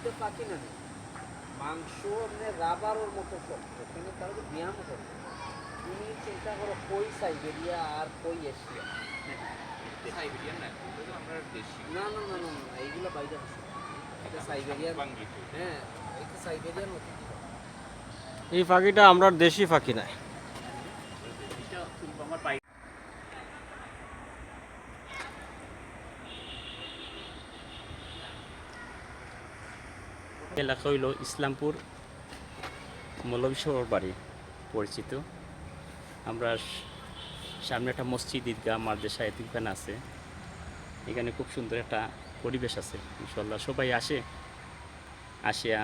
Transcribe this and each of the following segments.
দুইটা পাখি না মাংস মানে রাবারের মতো শক্ত, কিন্তু তারা তো ব্যায়াম করে। তুমি চিন্তা করো কই সাইবেরিয়া আর কই এশিয়া। সাইবেরিয়ান না, এটা তো আমরা দেশি। না না না না না, এইগুলো বাইরে আছে। এটা সাইবেরিয়ান, হ্যাঁ এটা সাইবেরিয়ান অতিথি। এই পাখিটা আমরা দেশি পাখি না। এটা আমার পাই। এলাকা হইল ইসলামপুর মৌলভীশ্বর বাড়ি পরিচিত। আমরা সামনে একটা মসজিদ, ঈদগাহ, মাদ্রাসা, এতিমখানা আছে। এখানে খুব সুন্দর একটা পরিবেশ আছে। ইনশাল্লাহ সবাই আসিয়া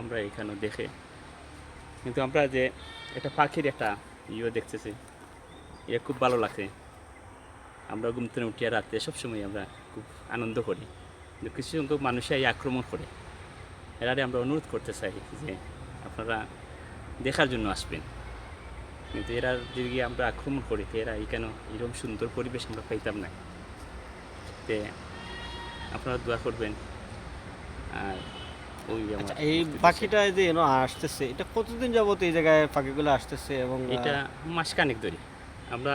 আমরা এখানে দেখে, কিন্তু আমরা যে একটা পাখির একটা দেখতেছি, এটা খুব ভালো লাগে। আমরা ঘুম থেকে উঠিয়া রাতে সবসময় আমরা খুব আনন্দ করি, কিন্তু কিছু সংখ্যক মানুষই আক্রমণ করে। এরারে আমরা অনুরোধ করতে চাই যে আপনারা দেখার জন্য আসবেন, কিন্তু এরা যদি আমরা আক্রমণ করি তো এরা কেন এরকম সুন্দর পরিবেশ আমরা পাইতাম না। তে আপনারা দোয়া করবেন। আর ওই এই পাখিটা যে আসতেছে, এটা কতদিন যাবত এই জায়গায় পাখিগুলো আসতেছে? এবং এটা মাসখানেক ধরে আমরা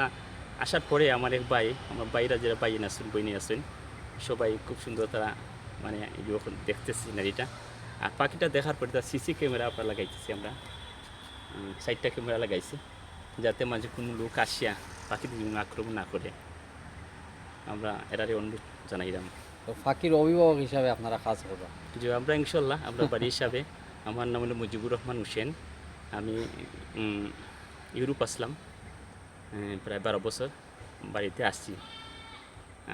আসার পরে আমার এক ভাই, আমার ভাইরা যারা ভাই আছেন, বইনি আছেন, সবাই খুব সুন্দর তারা মানে যখন দেখতেছি নারীটা। আর পাখিটা দেখার পরে তার সিসি ক্যামেরা আমরা লাগাইতেছি, আমরা 4টা ক্যামেরা লাগাইছি, যাতে মাঝে কোনো লোক আসিয়া পাখিদের জন্য আক্রমণ না করে। আমরা এরারে অনুরোধ জানাইলাম তো পাখির অভিভাবক হিসাবে আপনারা কাজ করবেন যে আমরা ইনশাল্লাহ আমরা বাড়ি হিসাবে। আমার নাম হলো মুজিবুর রহমান হোসেন। আমি ইউরোপ আসলাম প্রায় 12 বছর, বাড়িতে আসছি।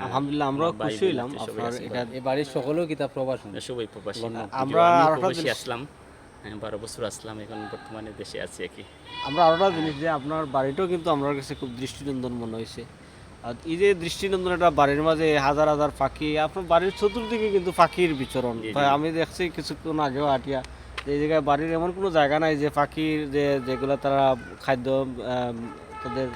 আলহামদুলিল্লাহ আমরা খুশি হইলাম। আপনার এটা এই বাড়ির সকলেও কিতাব প্রবাস সবাই প্রবাসী। আমরা প্রবাসী আসলাম, 12 বছর আসলাম, এখন বর্তমানে দেশে আছি আর কি। আমরা আরো একটা জিনিস যে আপনার বাড়িটাও কিন্তু আমার কাছে খুব দৃষ্টিনন্দন মনে হয়েছে। আর এই যে দৃষ্টিনন্দন একটা বাড়ির মাঝে হাজার হাজার পাখি, আপনার বাড়ির চতুর্দিকে কিন্তু পাখির বিচরণ। তাই আমি দেখছি কিছুক্ষণ আগেও হাঁটিয়া যে এই জায়গায় বাড়ির এমন কোনো জায়গা নাই যে পাখির যেগুলো তারা খাদ্য তাদের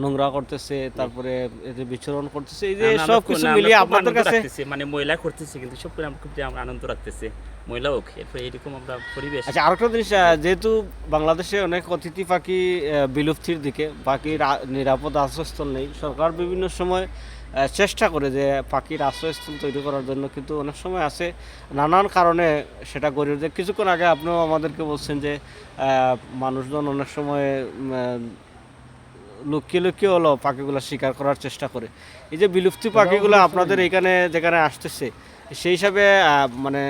নোংরা করতেছে, তারপরে এদের বিচরণ করতেছে, এই যে সব কিছু মিলিয়ে আপনাদের কাছে মানে ময়লা করতেছে, কিন্তু সব করে আমরা খুব আনন্দ রাখতেছে ময়লা হোক। এরপরে এরকম আমরা পরিবেশ। আচ্ছা, আরেকটা জিনিস, যেহেতু বাংলাদেশে অনেক অতিথি পাখি বিলুপ্তির দিকে, পাখির নিরাপদ আশ্রয়স্থল নেই, সরকার বিভিন্ন সময় চেষ্টা করে যে পাখির আশ্রয়স্থল তৈরি করার জন্য, কিন্তু অনেক সময় আছে নানান কারণে সেটা গড়ে ওঠে। কিছুক্ষণ আগে আপনিও আমাদেরকে বলছেন যে মানুষজন অনেক সময় লুকিয়ে লুকিয়ে হলো পাখিগুলো শিকার করার চেষ্টা করে। এই যে বিলুপ্তি পাখিগুলো আপনাদের এখানে যেখানে আসতেছে, সেই হিসাবে মানে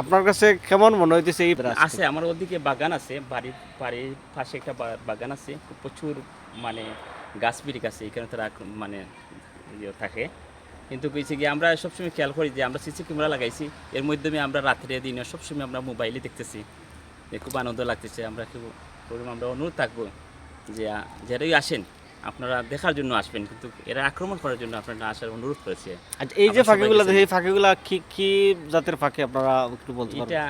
আপনার কাছে কেমন মনে হইতেছে? এই আছে আমার ওদিকে বাগান আছে, বাড়ির পাশে একটা বাগান আছে, প্রচুর মানে গাছ বিরিক আছে, এখানে তারা মানে থাকে। কিন্তু কইছে কি আমরা সবসময় খেয়াল করি যে আমরা সিসি ক্যামেরা লাগাইছি, এর মাধ্যমে আমরা রাত্রে দিনে সবসময় আমরা মোবাইলে দেখতেছি, খুব আনন্দ লাগতেছে। আমরা আমরা অনুরোধ থাকবো যে যারাই আসেন আপনারা দেখার জন্য আসবেন, কিন্তু এরা আক্রমণ করার জন্য আপনারা আসার অনুরোধ করেছে। আচ্ছা, এই যে পাখিগুলো, এই পাখিগুলা কি জাতের পাখি আপনারা একটু বলতে পারবেন? এটা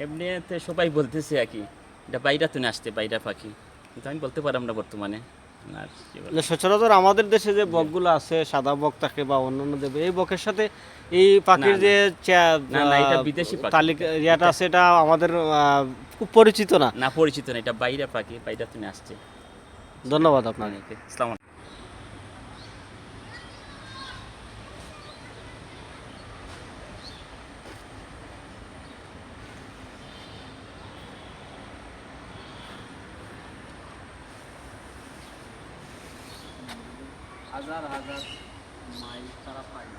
এমনিতে সবাই বলতেছে আর কি, এটা বাইরা তুলে আসতে, বাইরা পাখি, কিন্তু আমি বলতে পারলাম না বর্তমানে। আর কি বলবো, সচরাচর আমাদের দেশে যে বকগুলো আছে, সাদা বক থাকে বা অন্যান্য দেবে, এই বকের সাথে এই পাখির যে এটা বিদেশি পাখি, তালিকা ইয়াটা আছে, এটা আমাদের খুব পরিচিত না। না পরিচিত না, এটা বাইরা পাখি, বাইরা তুলে আসছে। ধন্যবাদ আপনাকে। আসসালামু আলাইকুম। হাজার হাজার মাইল তারা পায়।